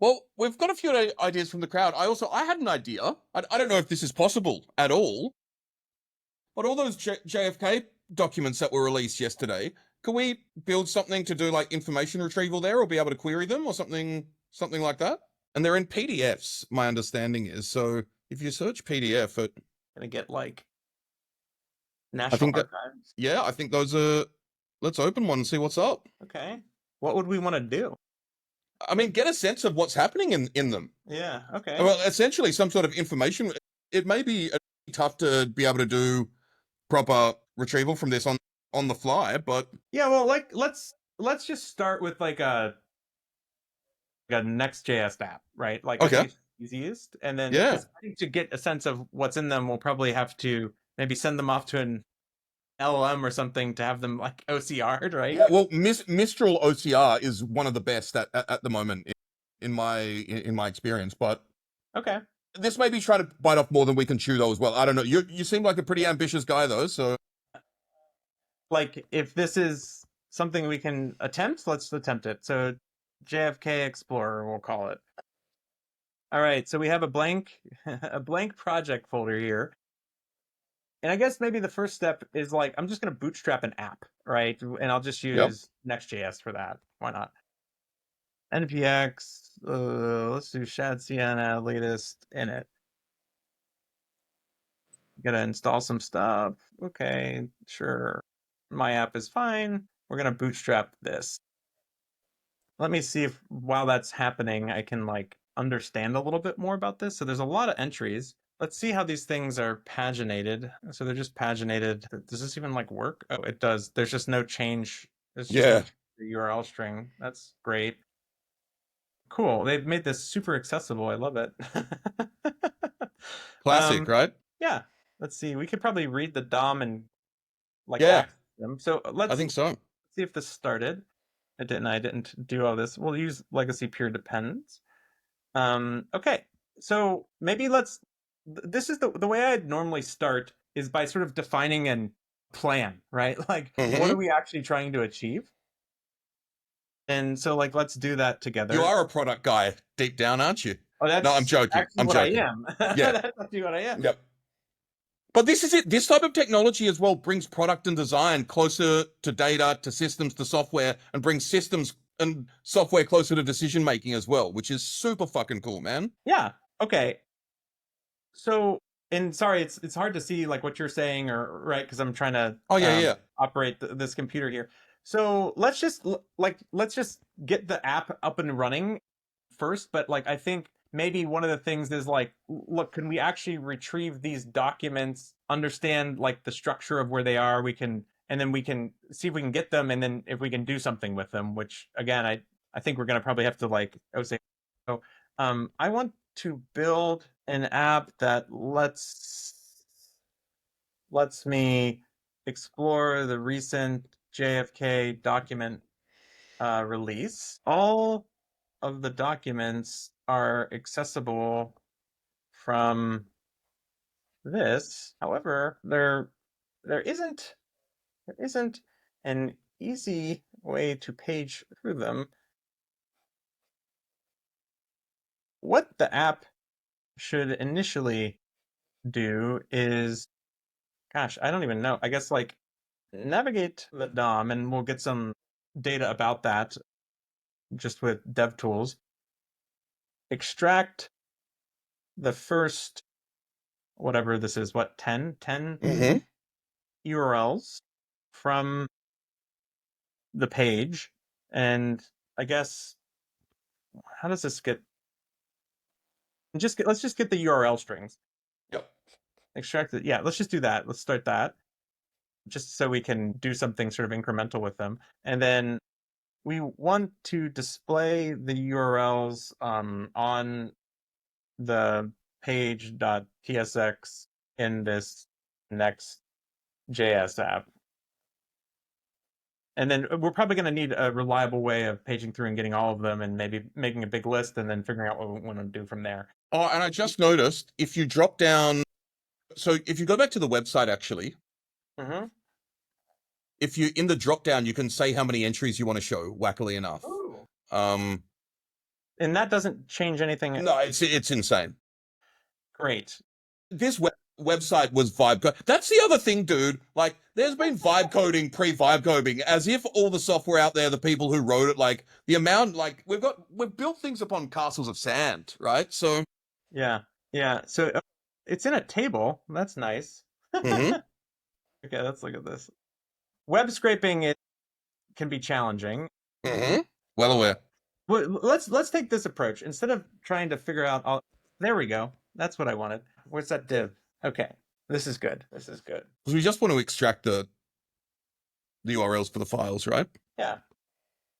Well, we've got a few ideas from the crowd. I had an idea. I don't know if this is possible at all, but all those JFK documents that were released yesterday, can we build something to do like information retrieval there, or be able to query them, or something like that? And they're in PDFs, my understanding is. So if you search PDF, Gonna get like I National think that, Archives. yeah, I think those are. Let's open one and see what's up. Okay. What would we want to do? I mean, get a sense of what's happening in them. Yeah. Okay. Well, essentially, some sort of information. It may be tough to be able to do proper retrieval from this on the fly, but Yeah. Well, like let's just start with like a Next.js app, right? Like I okay, think it's easiest, and then yeah. because I think to get a sense of what's in them, we'll probably have to maybe send them off to an LLM or something to have them like OCR'd, right? Yeah, well, Mistral OCR is one of the best at the moment in my experience, but Okay. this may be trying to bite off more than we can chew though as well. I don't know. You seem like a pretty ambitious guy though, so Like if this is something we can attempt, let's attempt it. So JFK Explorer, we'll call it. All right, so we have a blank a blank project folder here. And I guess maybe the first step is like I'm just going to bootstrap an app, right? And I'll just yep. use Next.js for that. Why not? npx, let's do shad sienna latest init. Gotta install some stuff. Okay, sure. My app is fine. We're gonna bootstrap this. Let me see if while that's happening, I can like understand a little bit more about this. So there's a lot of entries. Let's see how these things are paginated. So they're just paginated. Does this even like work? Oh, it does. There's just no change. There's just no URL string. That's great. Cool. They've made this super accessible. I love it. Classic, right? Yeah. Let's see. We could probably read the DOM and like Yeah, access them. So I think so. see if this started. I didn't do all this. We'll use legacy pure dependence. Okay. So maybe this is the way I'd normally start is by sort of defining an plan, right? Like what are we actually trying to achieve? And so like let's do that together. You are a product guy deep down, aren't you? Oh, that's No, I'm joking. actually I'm what joking. I am. Yeah. That's actually what I am. Yep. But this is it. This type of technology as well brings product and design closer to data, to systems, to software, and brings systems and software closer to decision making as well, which is super fucking cool, man. Yeah. Okay. So, and sorry, it's hard to see like what you're saying or right because I'm trying to Oh yeah. operate this computer here. So let's just let's just get the app up and running first. But like I think maybe one of the things is like, look, can we actually retrieve these documents, understand like the structure of where they are? And then we can see if we can get them, and then if we can do something with them. Which again, I think we're gonna probably have to like say. So, I want to build an app that lets me explore the recent JFK document release. All of the documents are accessible from this. However, there isn't an easy way to page through them. What the app should initially do is, gosh, I don't even know. I guess like navigate the DOM and we'll get some data about that just with DevTools. Extract the first, whatever this is, what, 10 URLs from the page. And I guess, how does this get? Let's just get the URL strings. Yep. Extract it. Yeah, let's just do that. Let's start that just so we can do something sort of incremental with them. And then we want to display the URLs on the page.tsx in this Next.js app. And then we're probably going to need a reliable way of paging through and getting all of them and maybe making a big list and then figuring out what we want to do from there. Oh, and I just noticed if you drop down, so if you go back to the website, actually, if you in the drop down, you can say how many entries you want to show. Wackily enough, Ooh. And that doesn't change anything. No, it's insane. Great. This website was vibe code. That's the other thing, dude. Like, there's been vibe coding pre-vibe coding, as if all the software out there, the people who wrote it, like the amount, like we've built things upon castles of sand, right? So Yeah. So it's in a table. That's nice. mhm, Okay, let's look at this. Web scraping, it can be challenging. mhm. Well aware. Well, let's take this approach instead of trying to figure out all. There we go. That's what I wanted. Where's that div? Okay, this is good. This is good. Because we just want to extract the URLs for the files, right? Yeah.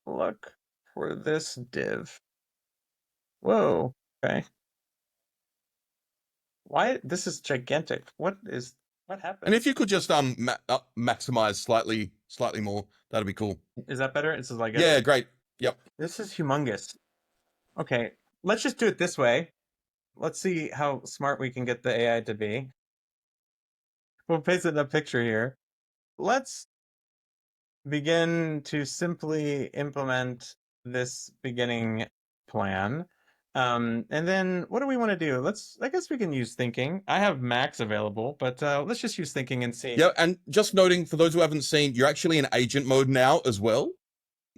Look for this div. Whoa. Okay. Why? This is gigantic. What happened? And if you could just maximize slightly more, that'd be cool. Is that better? This is like Yeah, great. Yep. This is humongous. Okay, let's just do it this way. Let's see how smart we can get the AI to be. We'll paste it in a picture here. Let's begin to simply implement this beginning plan. And then what do we want to do? I guess we can use thinking. I have Max available, but let's just use thinking and see. Yeah, and just noting for those who haven't seen, you're actually in agent mode now as well,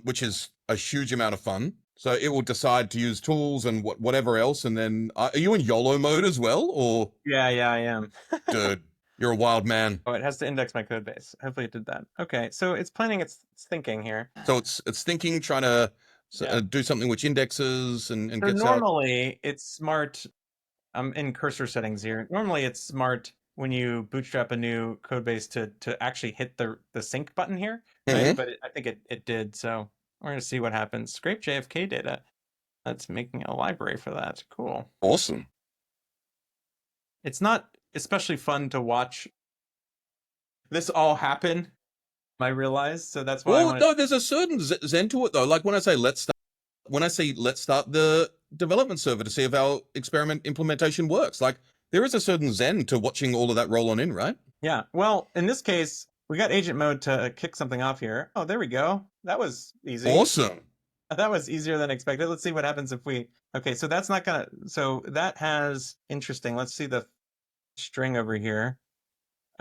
which is a huge amount of fun. So it will decide to use tools and whatever else, and then are you in YOLO mode as well, or? Yeah, I am. Dude, you're a wild man. Oh, it has to index my code base. Hopefully it did that. Okay, so it's planning its thinking here. So it's thinking, trying to do something which indexes and So gets normally it's smart. I'm in cursor settings here. Normally it's smart when you bootstrap a new code base to actually hit the sync button here, right? But I think it did. So we're going to see what happens. Scrape JFK data. That's making a library for that. Cool. Awesome. It's not especially fun to watch this all happen, I realize. So that's why. Well, no, there's a certain zen to it though. Like when I say let's start the development server to see if our experiment implementation works, like there is a certain zen to watching all of that roll on in, right? Yeah. Well, in this case, we got agent mode to kick something off here. Oh, there we go. That was easy. Awesome. That was easier than expected. Let's see what happens if we. Okay, so that's not gonna. So that has interesting. Let's see the string over here.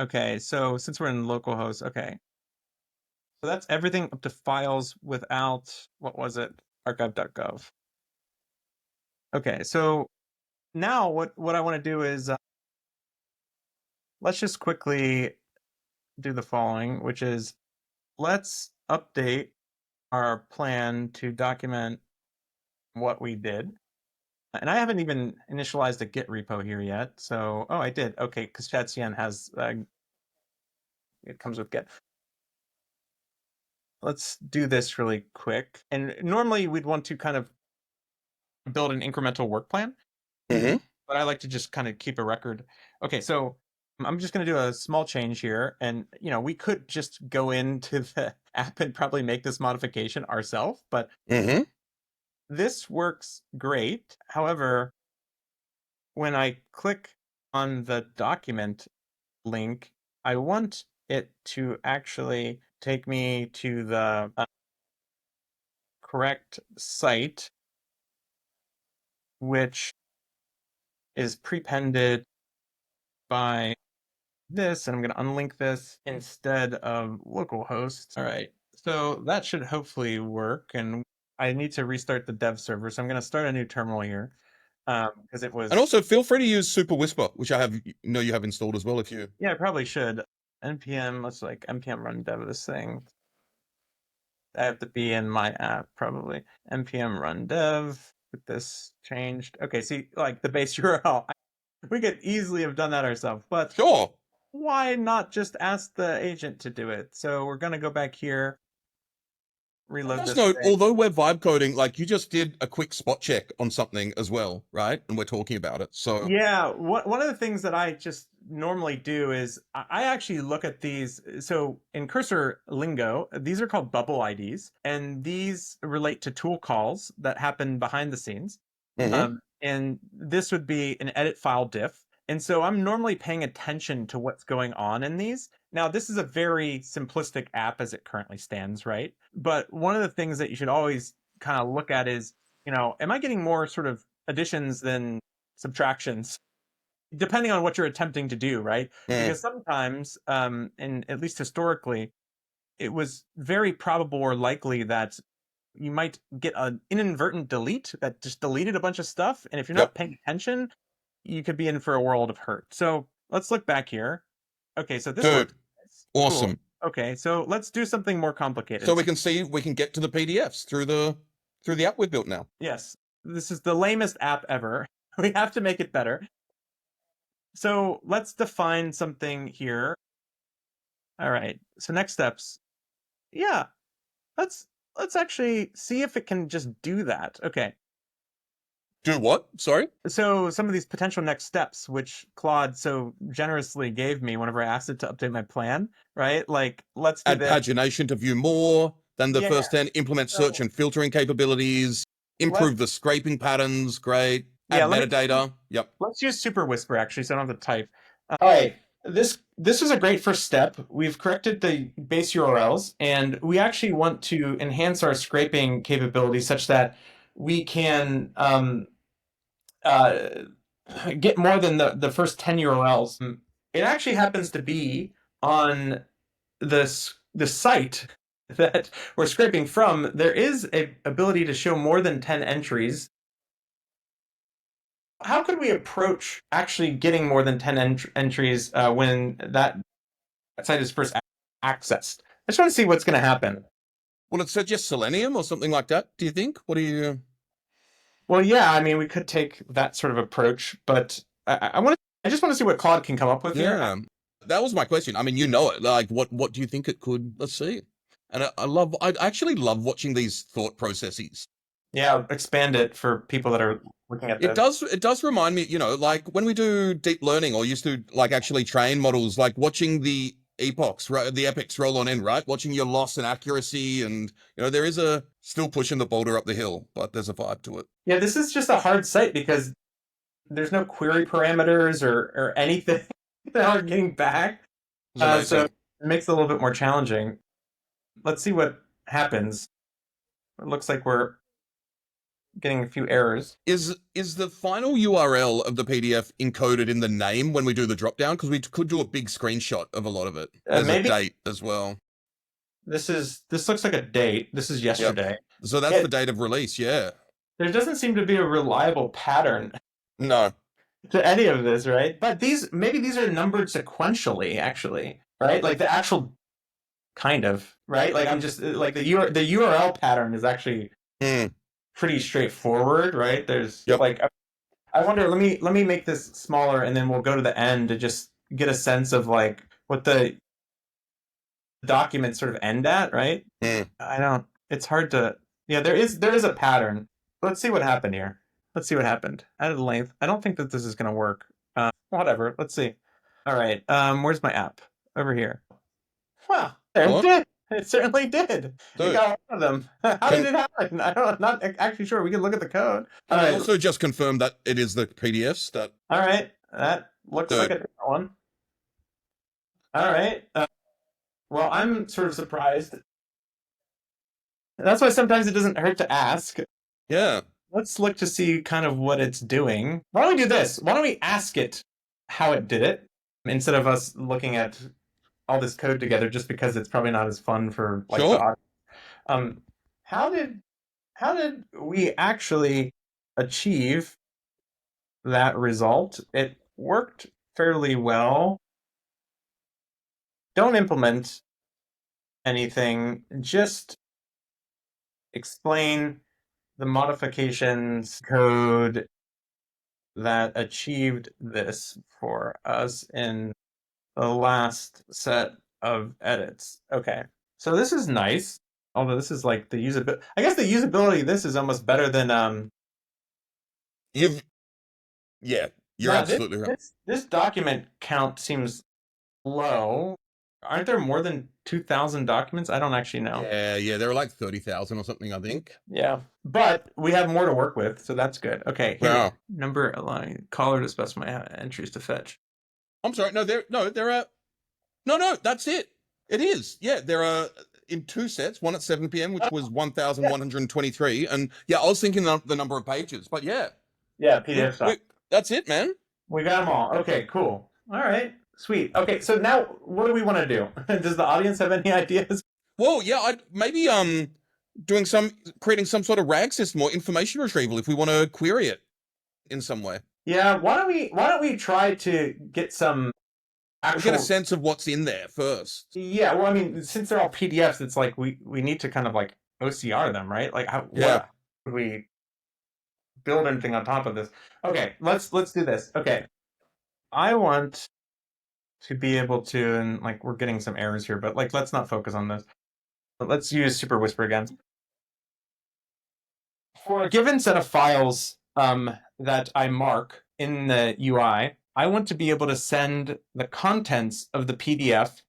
Okay, so since we're in localhost, okay. So that's everything up to files without, what was it? archive.gov. Okay, so now what I want to do is, let's just quickly do the following, which is let's update our plan to document what we did. And I haven't even initialized a Git repo here yet. So, I did. Okay, because Chatcien has, it comes with Git. Let's do this really quick. And normally we'd want to kind of build an incremental work plan. But I like to just kind of keep a record. Okay, so I'm just going to do a small change here. And, we could just go into the app and probably make this modification ourselves. But this works great. However, when I click on the document link, I want it to actually take me to the correct site, which is prepended by this, and I'm going to unlink this instead of localhost. All right, so that should hopefully work, and I need to restart the dev server, so I'm going to start a new terminal here, because it was... And also feel free to use Super Whisper, which you have installed as well if you... Yeah, I probably should. npm, let's like npm run dev this thing. I have to be in my app, probably. npm run dev, get this changed. Okay, see, like the base URL, we could easily have done that ourselves, but Sure. Why not just ask the agent to do it? So we're going to go back here, reload this. Note, although we're vibe coding, like you just did a quick spot check on something as well, right? And we're talking about it. So yeah, one of the things that I just normally do is I actually look at these. So in cursor lingo, these are called bubble IDs, and these relate to tool calls that happen behind the scenes. And this would be an edit file diff. And so I'm normally paying attention to what's going on in these. Now, this is a very simplistic app as it currently stands, right? But one of the things that you should always kind of look at is am I getting more sort of additions than subtractions? Depending on what you're attempting to do, right? Because sometimes, and at least historically, it was very probable or likely that you might get an inadvertent delete that just deleted a bunch of stuff. And if you're not paying attention, you could be in for a world of hurt. So let's look back here. Okay, so this works. Awesome. Cool. Okay, so let's do something more complicated. So we can get to the PDFs through the app we've built now. Yes, this is the lamest app ever. We have to make it better. So let's define something here. All right, so next steps. Yeah, let's actually see if it can just do that. Okay. Do what? Sorry? So some of these potential next steps, which Claude so generously gave me whenever I asked it to update my plan, right? Like, let's do Add this. pagination to view more than the first 10, implement search and filtering capabilities, improve the scraping patterns, great. Add metadata. Let's use Super Whisper, actually, so I don't have to type. All right. This is a great first step. We've corrected the base URLs, and we actually want to enhance our scraping capabilities such that we can get more than the first 10 URLs. It actually happens to be on the site that we're scraping from. There is a ability to show more than 10 entries. How could we approach actually getting more than 10 entries when that site is first accessed? I just want to see what's going to happen. Well, it suggests Selenium or something like that, do you think? What do you... Well, yeah, I mean, we could take that sort of approach, but I just want to see what Claude can come up with here. Yeah, that was my question. I mean, you know it. Like, what do you think it could? Let's see. And I actually love watching these thought processes. Yeah, expand it for people that are looking at this. It does remind me, like when we do deep learning or used to like actually train models, like watching the epics roll on in, right? Watching your loss and accuracy, and there is still pushing the boulder up the hill, but there's a vibe to it. Yeah, this is just a hard site because there's no query parameters or anything that are getting back. So it makes it a little bit more challenging. Let's see what happens. It looks like we're getting a few errors. Is the final URL of the PDF encoded in the name when we do the drop down? Because we could do a big screenshot of a lot of it. There's maybe a date as well. This looks like a date. This is yesterday. Yep. So that's the date of release, yeah. There doesn't seem to be a reliable pattern. No. To any of this, right? But maybe these are numbered sequentially, actually, right? Like the actual kind of, right? Like I'm just like the URL pattern is actually pretty straightforward, right? There's like, I wonder, let me make this smaller and then we'll go to the end to just get a sense of like what the documents sort of end at, right? It's hard to, there is a pattern. Let's see what happened here. Let's see what happened. Added length. I don't think that this is going to work. Whatever. Let's see. All right. Where's my app? Over here. Wow. It did. It certainly did. You got one of them. How did it happen? I'm not actually sure. We can look at the code. All right. Also just confirm that it is the PDFs. All right. That looks like a different one. All right. Well, I'm sort of surprised. That's why sometimes it doesn't hurt to ask. Yeah. Let's look to see kind of what it's doing. Why don't we do this? Why don't we ask it how it did it instead of us looking at all this code together, just because it's probably not as fun for like the audience. How did we actually achieve that result? It worked fairly well. Don't implement anything. Just explain the modifications code that achieved this for us in the last set of edits. Okay, so this is nice. Although this is like the usability. I guess the usability of this is almost better than You're absolutely right. This document count seems low. Aren't there more than 2,000 documents? I don't actually know. Yeah, there are like 30,000 or something, I think. Yeah, but we have more to work with, so that's good. Okay, here, number align caller to specify entries to fetch. I'm sorry, no, that's it. It is. Yeah, there are in 2 sets, one at 7 p.m., which was 1,123. And yeah, I was thinking the number of pages, but yeah. Yeah, PDF stuff. That's it, man. We got them all. Okay, cool. All right, sweet. Okay, so now what do we want to do? Does the audience have any ideas? Well, yeah, I'd maybe creating some sort of RAG system or information retrieval if we want to query it in some way. Yeah, why don't we try to get some actual... We'll get a sense of what's in there first. Yeah, well, I mean, since they're all PDFs, it's like we need to kind of like OCR them, right? Like, what would we build anything on top of this? Okay, let's do this. Okay, I want to be able to, and like we're getting some errors here, but like let's not focus on this. But let's use Super Whisper again. For a given set of files that I mark in the UI, I want to be able to send the contents of the PDF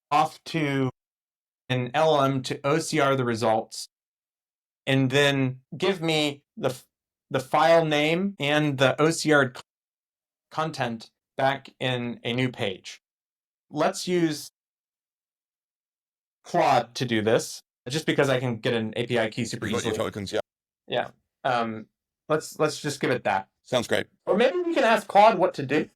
off to an LLM to OCR the results, and then give me the file name and the OCR content back in a new page. Let's use Claude to do this, just because I can get an API key super easily. Your tokens, yeah. Yeah. Let's just give it that. Sounds great. Or maybe we can ask Claude what to do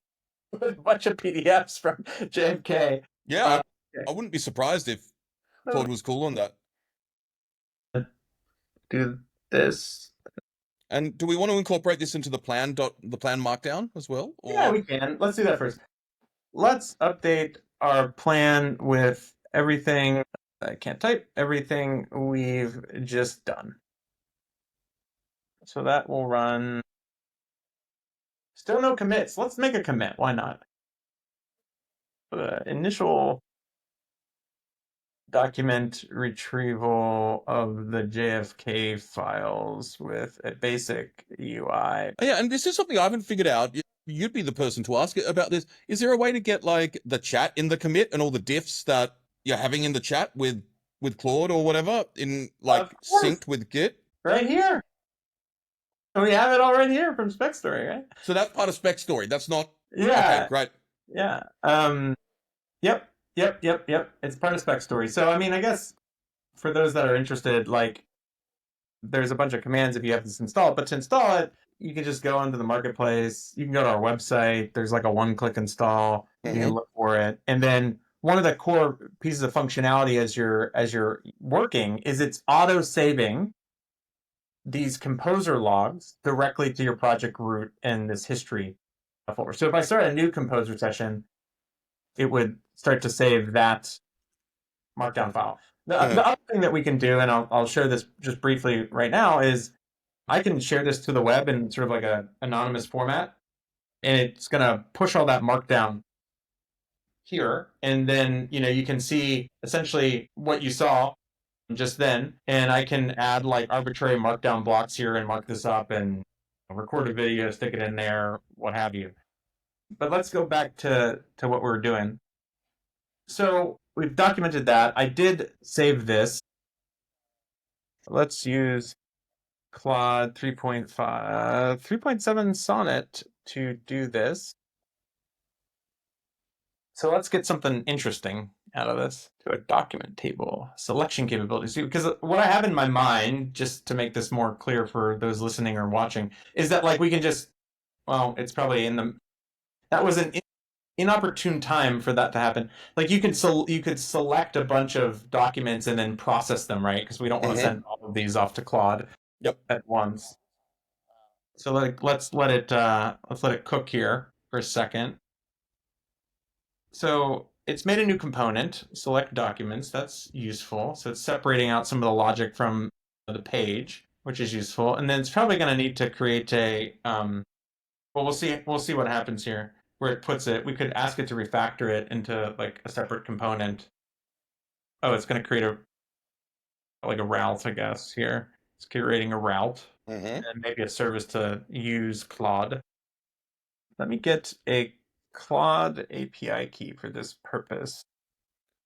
with a bunch of PDFs from JFK. Yeah, I wouldn't be surprised if Claude was cool on that. Do this. And do we want to incorporate this into the plan markdown as well? Or... Yeah, we can. Let's do that first. Let's update our plan with everything. I can't type. Everything we've just done. So that will run. Still no commits. Let's make a commit. Why not? Initial document retrieval of the JFK files with a basic UI. Yeah, and this is something I haven't figured out. You'd be the person to ask about this. Is there a way to get like the chat in the commit and all the diffs that you're having in the chat with Claude or whatever in like synced with Git? Right here. We have it all right here from SpecStory, right? So that's part of SpecStory. That's not... Yeah. Okay, great. Yeah. Yep. It's part of SpecStory. So, I mean, I guess for those that are interested, like, there's a bunch of commands if you have this installed. But to install it, you can just go into the marketplace. You can go to our website. There's like a one-click install. You can look for it. And then one of the core pieces of functionality as you're working is it's auto-saving these composer logs directly to your project root and this history folder. So if I start a new composer session, it would start to save that markdown file. The other thing that we can do, and I'll share this just briefly right now, is I can share this to the web in sort of like an anonymous format, and it's going to push all that markdown here, and then you can see essentially what you saw just then, and I can add like arbitrary markdown blocks here and mark this up and record a video, stick it in there, what have you. But let's go back to what we're doing. So we've documented that. I did save this. Let's use Claude 3.7 Sonnet to do this. So let's get something interesting out of this. To a document table, selection capabilities. Because what I have in my mind, just to make this more clear for those listening or watching, is that like we can just, well, it's probably that was an inopportune time for that to happen. Like you could select a bunch of documents and then process them, right? Because we don't want to send all of these off to Claude at once. So let's let it cook here for a second. So it's made a new component, select documents. That's useful. So it's separating out some of the logic from the page, which is useful. And then it's probably going to need to create a, well, we'll see what happens here, where it puts it. We could ask it to refactor it into like a separate component. Oh, it's going to create a route, I guess, here. It's creating a route and maybe a service to use Claude. Let me get a Claude API key for this purpose.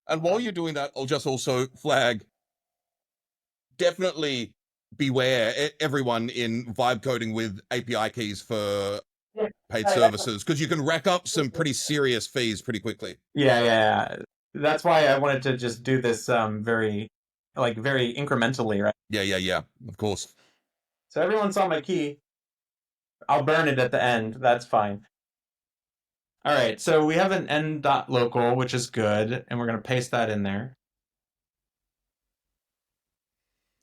And while you're doing that, I'll just also flag, definitely beware everyone in vibe coding with API keys for paid services, because you can rack up some pretty serious fees pretty quickly. Yeah. That's why I wanted to just do this very incrementally, right? Yeah. Of course. So everyone saw my key. I'll burn it at the end. That's fine. All right, so we have an end.local, which is good, and we're going to paste that in there.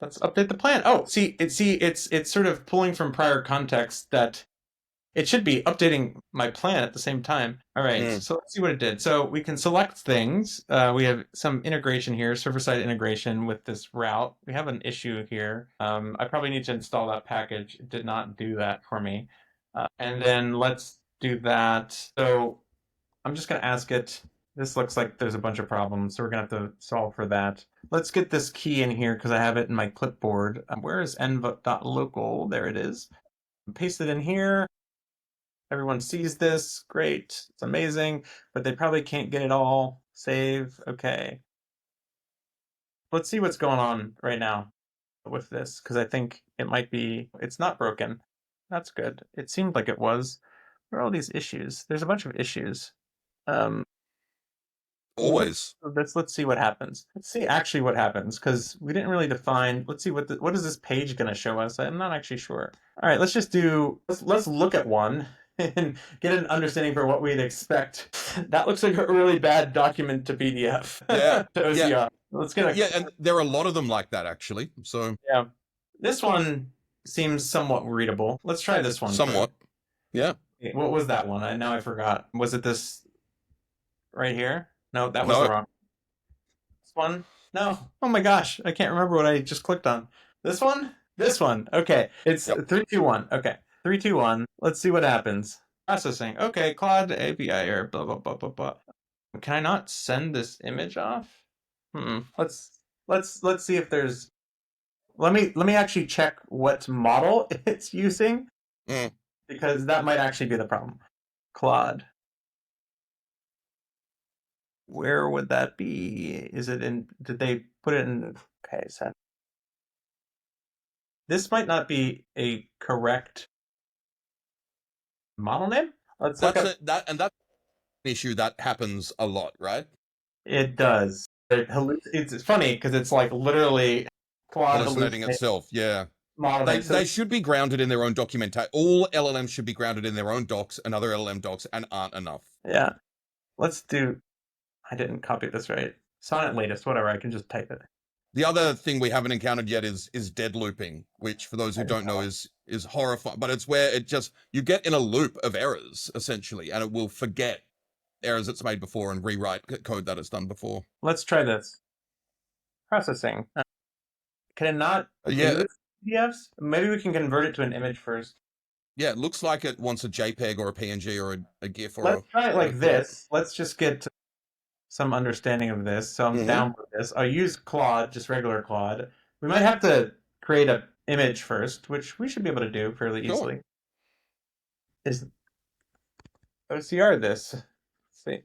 Let's update the plan. Oh, it's sort of pulling from prior context that it should be updating my plan at the same time. All right, so let's see what it did. So we can select things. We have some integration here, server-side integration with this route. We have an issue here. I probably need to install that package. It did not do that for me. And then let's do that. So I'm just going to ask it. This looks like there's a bunch of problems, so we're going to have to solve for that. Let's get this key in here because I have it in my clipboard. Where is env.local? There it is. Paste it in here. Everyone sees this. Great. It's amazing. But they probably can't get it all. Save. Okay. Let's see what's going on right now with this because I think it might be, it's not broken. That's good. It seemed like it was. Where are all these issues? There's a bunch of issues. Always. Let's see what happens. Let's see actually what happens because we didn't really define. Let's see what is this page going to show us? I'm not actually sure. All right, let's just do. Let's look at one and get an understanding for what we'd expect. That looks like a really bad document to PDF. Yeah. To OCR. Yeah. Let's get a. Yeah, and there are a lot of them like that actually. So yeah, this one seems somewhat readable. Let's try this one. somewhat. First. Yeah. What was that one? Now I forgot. Was it this right here? No, that was the wrong. This one? No. Oh my gosh, I can't remember what I just clicked on. This one? This one. Okay. It's 321. Okay. 321. Let's see what happens. Processing. Okay, Claude API error, blah blah blah blah blah. Can I not send this image off? Let's see if there's let me actually check what model it's using. Because that might actually be the problem. Claude. Where would that be? Is it in, did they put it in, okay, so this might not be a correct model name. Let's look at That's an issue that happens a lot, right? it does. It's funny because it's like literally Claude Hallucinating itself, yeah. model name. They should be grounded in their own documentation. All LLMs should be grounded in their own docs and other LLM docs and aren't enough. Yeah. Let's do, I didn't copy this right. Sonnet latest, whatever, I can just type it. The other thing we haven't encountered yet is dead looping, which for those who don't know is horrifying. But it's where it just, you get in a loop of errors essentially, and it will forget errors it's made before and rewrite code that it's done before. Let's try this. Processing. Can it not Yeah. PDFs? Maybe we can convert it to an image first. Yeah, it looks like it wants a JPEG or a PNG or a GIF or let's try it like this. Let's just get some understanding of this. So I'm down with this. I'll use Claude, just regular Claude. We might have to create an image first, which we should be able to do fairly easily. Is OCR this? Let's see.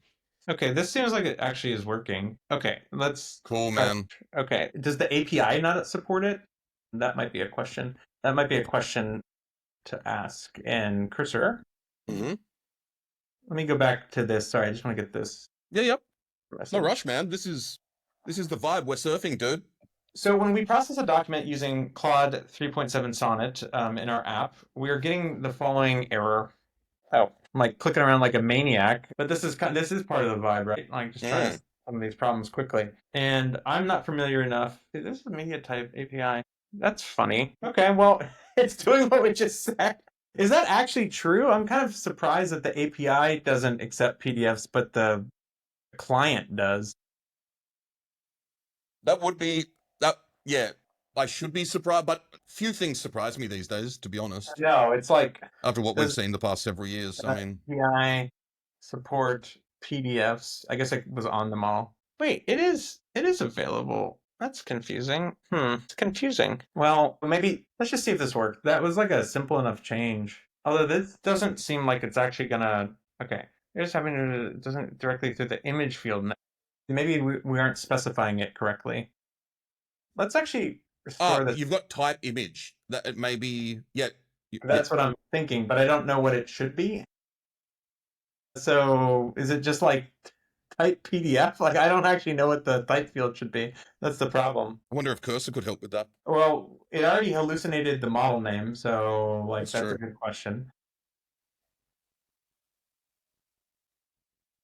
Okay, this seems like it actually is working. Okay, let's... Cool, man. Okay, does the API not support it? That might be a question. That might be a question to ask in Cursor. Let me go back to this. Sorry, I just want to get this. Yeah. No rush, man. This is the vibe. We're surfing, dude. So when we process a document using Claude 3.7 Sonnet in our app, we are getting the following error. Oh, I'm like clicking around like a maniac, but this is part of the vibe, right? Like just trying to some of these problems quickly. And I'm not familiar enough. This is a media type API. That's funny. Okay, well, it's doing what we just said. Is that actually true? I'm kind of surprised that the API doesn't accept PDFs, but the client does. That would be that. Yeah, I should be surprised, but few things surprise me these days, to be honest. No, it's like after what we've seen the past several years. I mean, API support PDFs. I guess I was on them all. Wait, it is available. That's confusing. It's confusing. Well, maybe let's just see if this works. That was like a simple enough change. Although this doesn't seem like it's actually gonna. Okay, you're just having it doesn't directly through the image field. Maybe we aren't specifying it correctly. Let's actually restore this. You've got type image. That it may be. Yeah. That's what I'm thinking, but I don't know what it should be. So is it just like type PDF. Like, I don't actually know what the type field should be. That's the problem. I wonder if Cursor could help with that. Well, it already hallucinated the model name, so like that's a true. good question.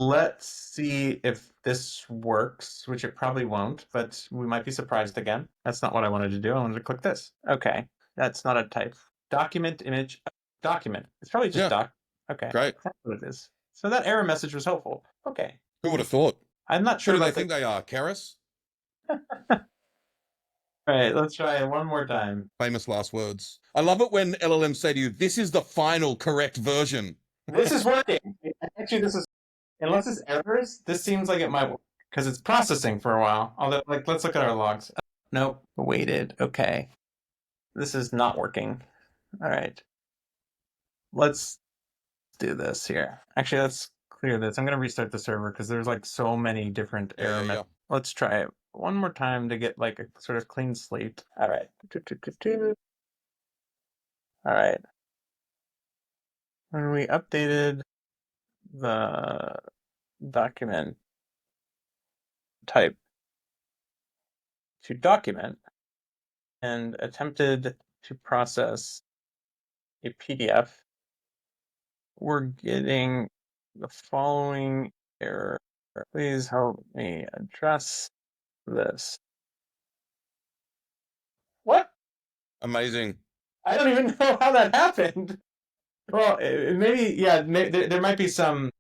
Let's see if this works, which it probably won't, but we might be surprised again. That's not what I wanted to do. I wanted to click this. Okay, that's not a type. Document image document. It's probably just Yeah. doc. Okay, Great. that's what it is. So that error message was helpful. Okay. Who would have thought? I'm not Who sure do they about think they are? Keras? All right, let's try it one more time. Famous last words. I love it when LLMs say to you, "This is the final correct version." This is working. Actually, this is, unless it's errors, this seems like it might work because it's processing for a while. Although, like, let's look at our logs. Nope, waited. Okay. This is not working. All right. Let's do this here. Actually, let's clear this. I'm going to restart the server because there's like so many different error messages. Let's try it one more time to get like a sort of clean slate. All right. All right. When we updated the document type to document and attempted to process a PDF, we're getting the following error. Please help me address this. What? Amazing. I don't even know how that happened. Well, maybe, yeah, there might be some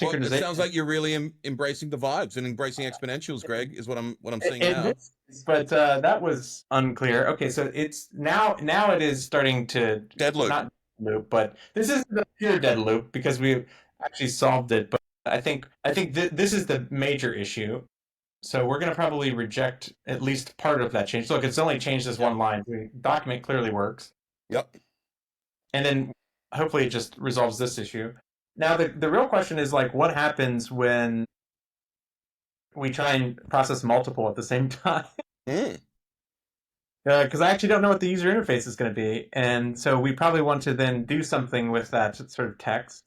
Well, synchronization. it sounds like you're really embracing the vibes and embracing exponentials, Greg, is what I'm seeing It now. is, but that was unclear. Okay, so it's now it is starting to Dead loop. not loop, but this isn't a pure dead loop because we actually solved it. But I think this is the major issue. So we're going to probably reject at least part of that change. Look, it's only changed this one line. The document clearly works. Yep. And then hopefully it just resolves this issue. Now, the real question is like, what happens when we try and process multiple at the same time? Because I actually don't know what the user interface is going to be. And so we probably want to then do something with that sort of text.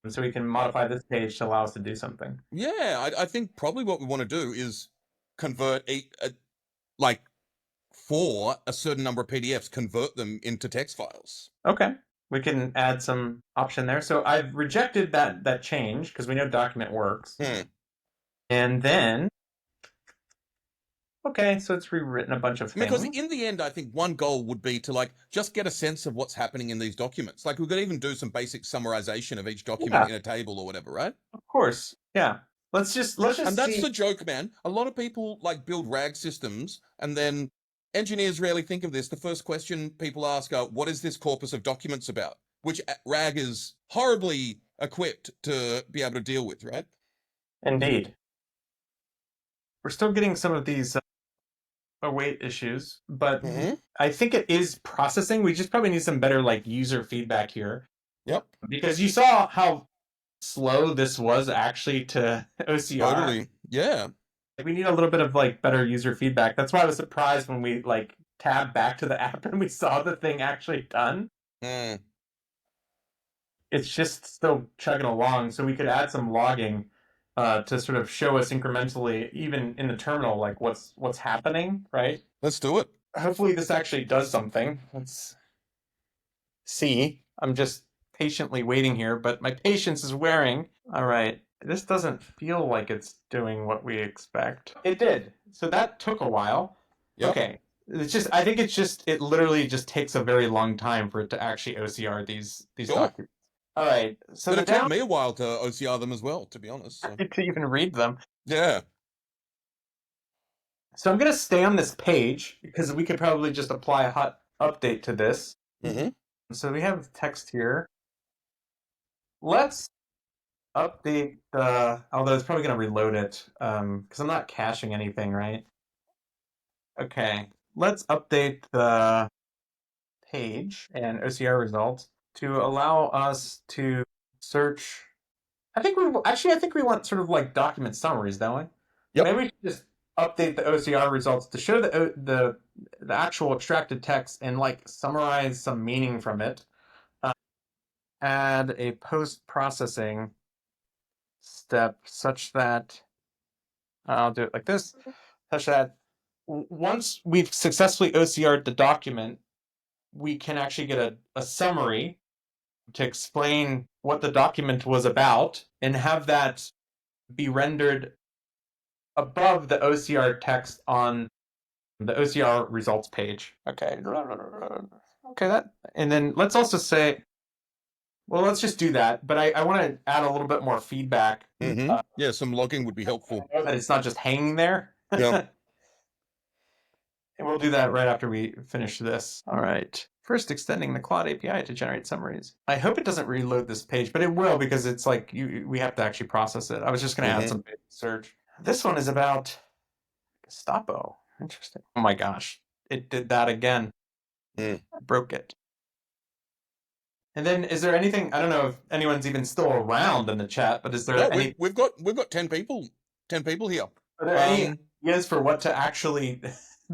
And so we can modify this page to allow us to do something. Yeah, I think probably what we want to do is convert like for a certain number of PDFs, convert them into text files. Okay, we can add some option there. So I've rejected that change because we know document works. And then, okay, so it's rewritten a bunch of things. Because in the end, I think one goal would be to like just get a sense of what's happening in these documents. Like we could even do some basic summarization of each document in a table or whatever, right? Of course, yeah. Let's just and that's the joke, man. A lot of people like build RAG systems, and then engineers rarely think of this. The first question people ask are, "What is this corpus of documents about?" Which RAG is horribly equipped to be able to deal with, right? Indeed. We're still getting some of these await issues, but I think it is processing. We just probably need some better like user feedback here. Yep. Because you saw how slow this was actually to OCR. Totally. Yeah. We need a little bit of like better user feedback. That's why I was surprised when we like tabbed back to the app and we saw the thing actually done. It's just still chugging along, so we could add some logging to sort of show us incrementally, even in the terminal, like what's happening, right? Let's do it. Hopefully this actually does something. Let's see. I'm just patiently waiting here, but my patience is wearing. All right. This doesn't feel like it's doing what we expect. It did. So that took a while. Yep. Okay. It's just, I think it literally just takes a very long time for it to actually OCR these documents. All right. So but it took me a while to OCR them as well, to be honest. So. To even read them. Yeah. So I'm going to stay on this page because we could probably just apply a hot update to this. So we have text here. Let's update the, although it's probably going to reload it because I'm not caching anything, right? Okay. Let's update the page and OCR results to allow us to search. I think we want sort of like document summaries, don't we? Yep. Maybe we should just update the OCR results to show the actual extracted text and like summarize some meaning from it. Add a post-processing step such that I'll do it like this, such that once we've successfully OCR'd the document, we can actually get a summary to explain what the document was about and have that be rendered above the OCR text on the OCR results page. Okay. Okay, and then let's also say, well, let's just do that. But I want to add a little bit more feedback. Yeah, some logging would be helpful. That it's not just hanging there. Yeah. And we'll do that right after we finish this. All right. First, extending the Claude API to generate summaries. I hope it doesn't reload this page, but it will because it's like we have to actually process it. I was just going to add some basic search. This one is about Gestapo. Interesting. Oh my gosh. It did that again. Broke it. And then is there anything, I don't know if anyone's even still around in the chat, but is there any... We've got 10 people here. Are there any ideas for what to actually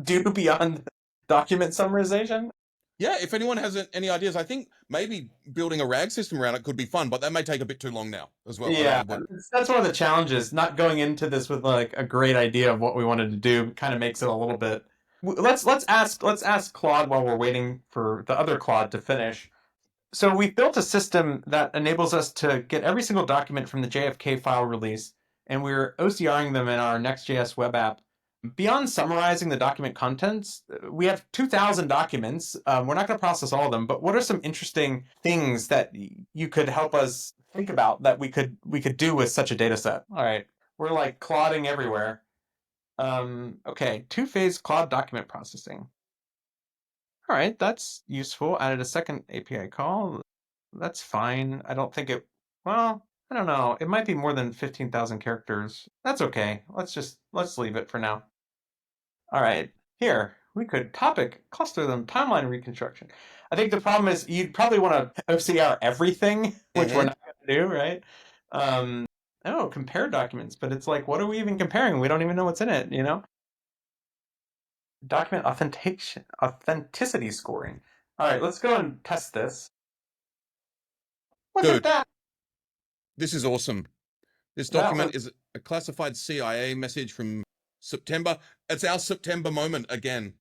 do beyond document summarization? Yeah, if anyone has any ideas, I think maybe building a RAG system around it could be fun, but that may take a bit too long now as well. Yeah, that's one of the challenges. Not going into this with like a great idea of what we wanted to do kind of makes it a little bit. Let's ask Claude while we're waiting for the other Claude to finish. So we've built a system that enables us to get every single document from the JFK file release, and we're OCRing them in our Next.js web app. Beyond summarizing the document contents, we have 2,000 documents. We're not going to process all of them, but what are some interesting things that you could help us think about that we could do with such a data set? All right, we're like clodding everywhere. Okay, two-phase Claude document processing. All right, that's useful. Added a second API call. That's fine. I don't think it, well, I don't know. It might be more than 15,000 characters. That's okay. Let's leave it for now. All right, here, we could topic, cluster them, timeline reconstruction. I think the problem is you'd probably want to OCR everything, which we're not going to do, right? Oh, compare documents, but it's like, what are we even comparing? We don't even know what's in it, you know? Document authenticity scoring. All right, let's go and test this. Look at that. This is awesome. This document is a classified CIA message from September. It's our September moment again.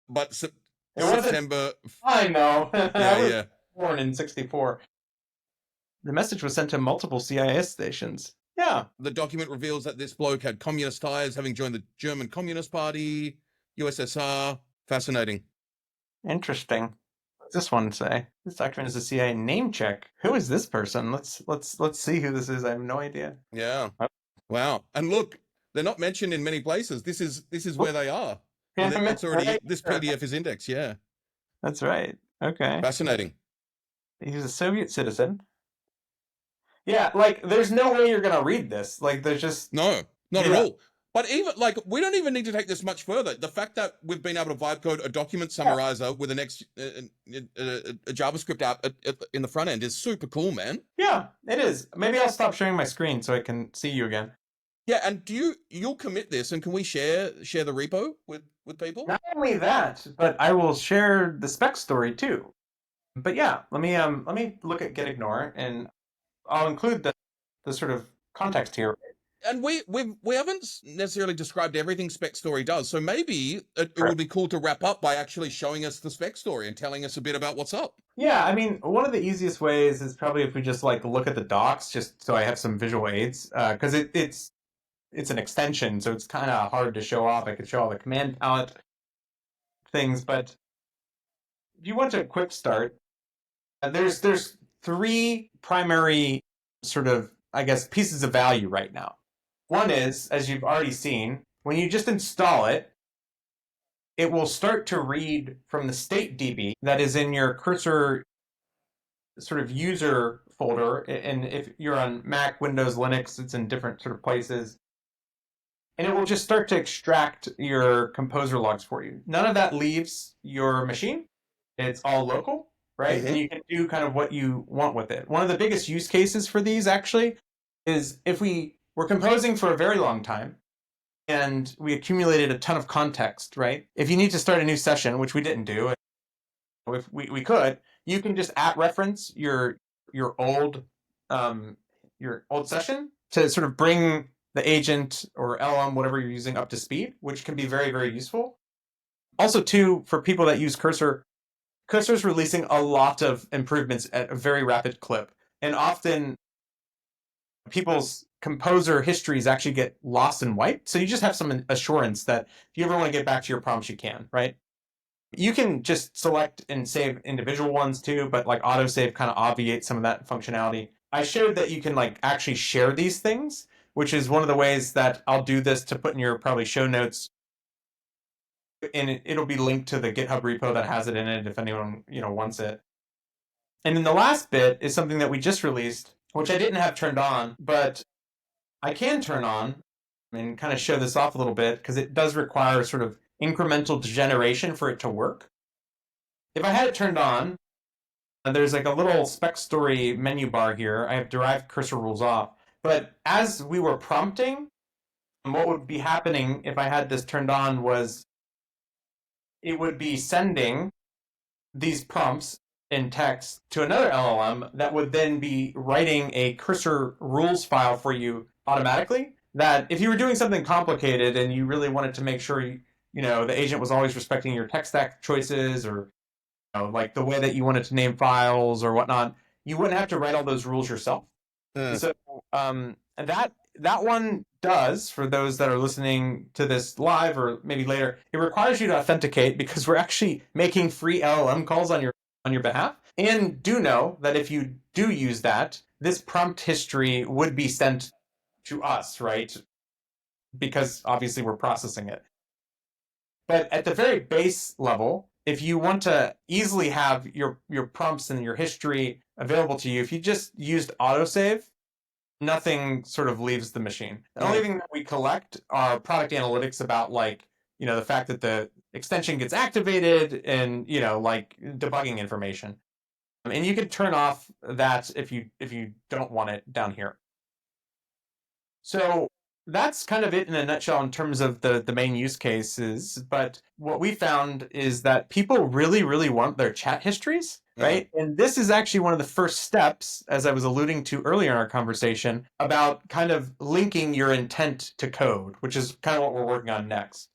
But September. I know. Yeah, I was born in 64. The message was sent to multiple CIS stations. Yeah. The document reveals that this bloke had communist ties, having joined the German Communist Party, USSR. Fascinating. Interesting. What's this one say? This document is a CIA name check. Who is this person? Let's see who this is. I have no idea. Yeah. Wow. And look, they're not mentioned in many places. This is where they are. It's already right. This PDF is indexed. Yeah. That's right. Okay. Fascinating. He's a Soviet citizen. Yeah, like there's no way you're gonna read this. Like there's just no, not at all. But even like we don't even need to take this much further. The fact that we've been able to vibe code a document summarizer with a JavaScript app in the front end is super cool, man. Yeah, it is. Maybe I'll stop sharing my screen so I can see you again. Yeah, and you'll commit this, and can we share the repo with people? Not only that, but I will share the SpecStory too. But yeah, let me look at gitignore, and I'll include the sort of context here. And we haven't necessarily described everything SpecStory does, so maybe it would be cool to wrap up by actually showing us the SpecStory and telling us a bit about what's up. Yeah, I mean, one of the easiest ways is probably if we just like look at the docs, just so I have some visual aids, because it's an extension, so it's kind of hard to show off. I could show all the command palette things, but if you want a quick start, there's three primary sort of, I guess, pieces of value right now. One is, as you've already seen, when you just install it, it will start to read from the state DB that is in your cursor sort of user folder. And if you're on Mac, Windows, Linux, it's in different sort of places. And it will just start to extract your composer logs for you. None of that leaves your machine. It's all local, right? Mm-hmm. And you can do kind of what you want with it. One of the biggest use cases for these actually is if we were composing for a very long time and we accumulated a ton of context, right? If you need to start a new session, which we didn't do, if we could, you can just @reference your old your old session to sort of bring the agent or LLM, whatever you're using, up to speed, which can be very, very useful. Also, too, for people that use Cursor, Cursor's releasing a lot of improvements at a very rapid clip. And often people's composer histories actually get lost and wiped. So you just have some assurance that if you ever want to get back to your prompts, you can, right? You can just select and save individual ones too, but like autosave kind of obviates some of that functionality. I showed that you can like actually share these things, which is one of the ways that I'll do this to put in your probably show notes. And it'll be linked to the GitHub repo that has it in it if anyone wants it. And then the last bit is something that we just released, which I didn't have turned on, but I can turn on and kind of show this off a little bit because it does require sort of incremental generation for it to work. If I had it turned on, there's like a little SpecStory menu bar here. I have derived cursor rules off. But as we were prompting, what would be happening if I had this turned on was it would be sending these prompts in text to another LLM that would then be writing a cursor rules file for you automatically. That if you were doing something complicated and you really wanted to make sure the agent was always respecting your tech stack choices or like the way that you wanted to name files or whatnot, you wouldn't have to write all those rules yourself. So and that one does, for those that are listening to this live or maybe later, it requires you to authenticate because we're actually making free LLM calls on your behalf. And do know that if you do use that, this prompt history would be sent to us, right? Because obviously we're processing it. But at the very base level, if you want to easily have your prompts and your history available to you, if you just used autosave, nothing sort of leaves the machine. The only thing that we collect are product analytics about the fact that the extension gets activated and, like debugging information. And you can turn off that if you don't want it down here. So that's kind of it in a nutshell in terms of the main use cases. But what we found is that people really, really want their chat histories, right? And this is actually one of the first steps, as I was alluding to earlier in our conversation, about kind of linking your intent to code, which is kind of what we're working on next,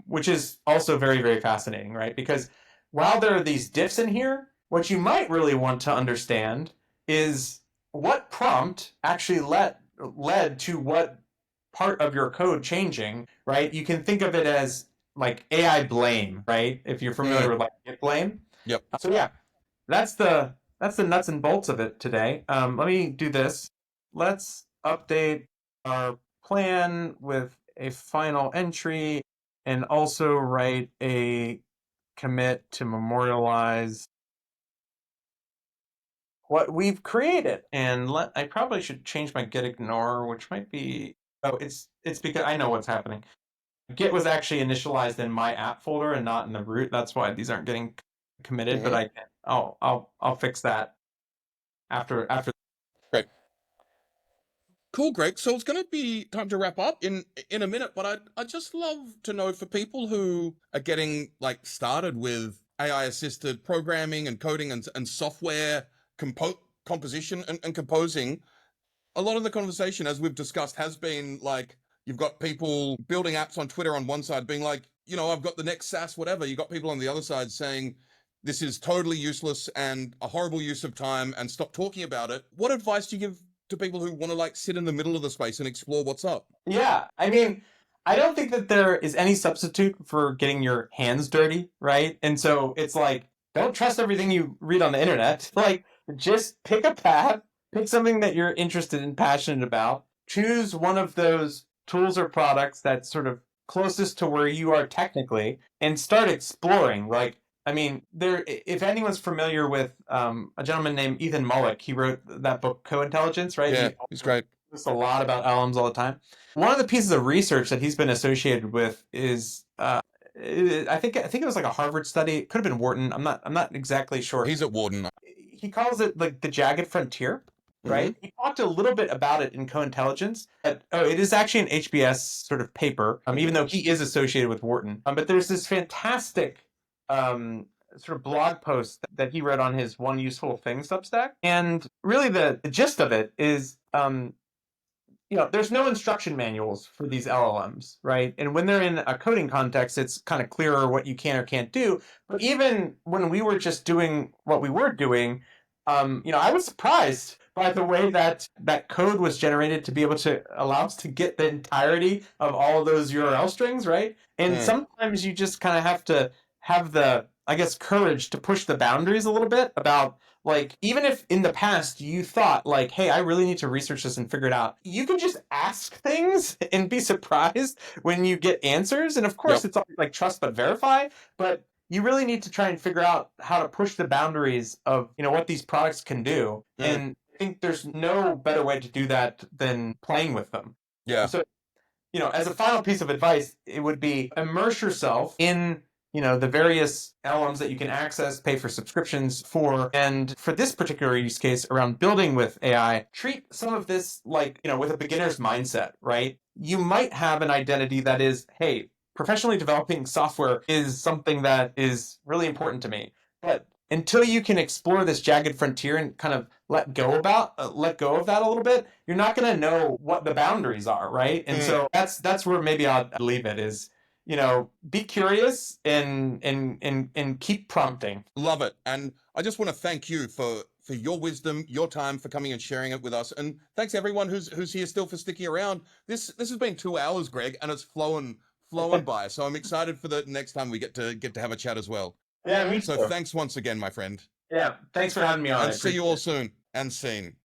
which is also very, very fascinating, right? Because while there are these diffs in here, what you might really want to understand is what prompt actually led to what part of your code changing, right? You can think of it as like AI blame, right? If you're familiar with like Git blame. Yep. So yeah, that's the nuts and bolts of it today. Let me do this. Let's update our plan with a final entry and also write a commit to memorialize what we've created. And I probably should change my git ignore, which might be, it's because I know what's happening. Git was actually initialized in my app folder and not in the root. That's why these aren't getting committed, but I'll fix that after. Great. Cool, Greg. So it's going to be time to wrap up in a minute, but I'd just love to know, for people who are getting like started with AI assisted programming and coding and software composition and composing, a lot of the conversation, as we've discussed, has been like, you've got people building apps on Twitter on one side being like, I've got the next SaaS, whatever. You got people on the other side saying, this is totally useless and a horrible use of time and stop talking about it. What advice do you give to people who want to like sit in the middle of the space and explore what's up? Yeah, I mean, I don't think that there is any substitute for getting your hands dirty, right? And so it's like, don't trust everything you read on the internet. Like, just pick a path, pick something that you're interested and passionate about, choose one of those tools or products that's sort of closest to where you are technically, and start exploring. Like, I mean, if anyone's familiar with a gentleman named Ethan Mullick, he wrote that book, Co-Intelligence, right? Yeah, he's great. A lot about LLMs all the time. One of the pieces of research that he's been associated with is I think it was like a Harvard study. It could have been Wharton. I'm not exactly sure. He's at Wharton. He calls it like the jagged frontier, right? He talked a little bit about it in Co-Intelligence. It is actually an HBS sort of paper, even though he is associated with Wharton. But there's this fantastic sort of blog post that he wrote on his One Useful Thing Substack. And really the gist of it is there's no instruction manuals for these LLMs, right? And when they're in a coding context, it's kind of clearer what you can or can't do. But even when we were just doing what we were doing, I was surprised by the way that that code was generated to be able to allow us to get the entirety of all of those URL strings, right? And sometimes you just kind of have to have the, I guess, courage to push the boundaries a little bit about, like, even if in the past you thought, like, hey, I really need to research this and figure it out, you can just ask things and be surprised when you get answers. And of course, it's always like trust but verify, but you really need to try and figure out how to push the boundaries of, what these products can do. And I think there's no better way to do that than playing with them. Yeah. So, as a final piece of advice, it would be immerse yourself in, the various LLMs that you can access, pay for subscriptions for. And for this particular use case around building with AI, treat some of this like, with a beginner's mindset, right? You might have an identity that is, hey, professionally developing software is something that is really important to me. But until you can explore this jagged frontier and kind of let go of that a little bit, you're not going to know what the boundaries are, right? And so that's where maybe I'll leave it is, be curious and keep prompting. Love it. And I just want to thank you for your wisdom, your time, for coming and sharing it with us. And thanks everyone who's here still for sticking around. This has been 2 hours, Greg, and it's flown by. So I'm excited for the next time we get to have a chat as well. Yeah, me too. So thanks once again, my friend. Yeah, thanks for having me on. And see you all soon and seen.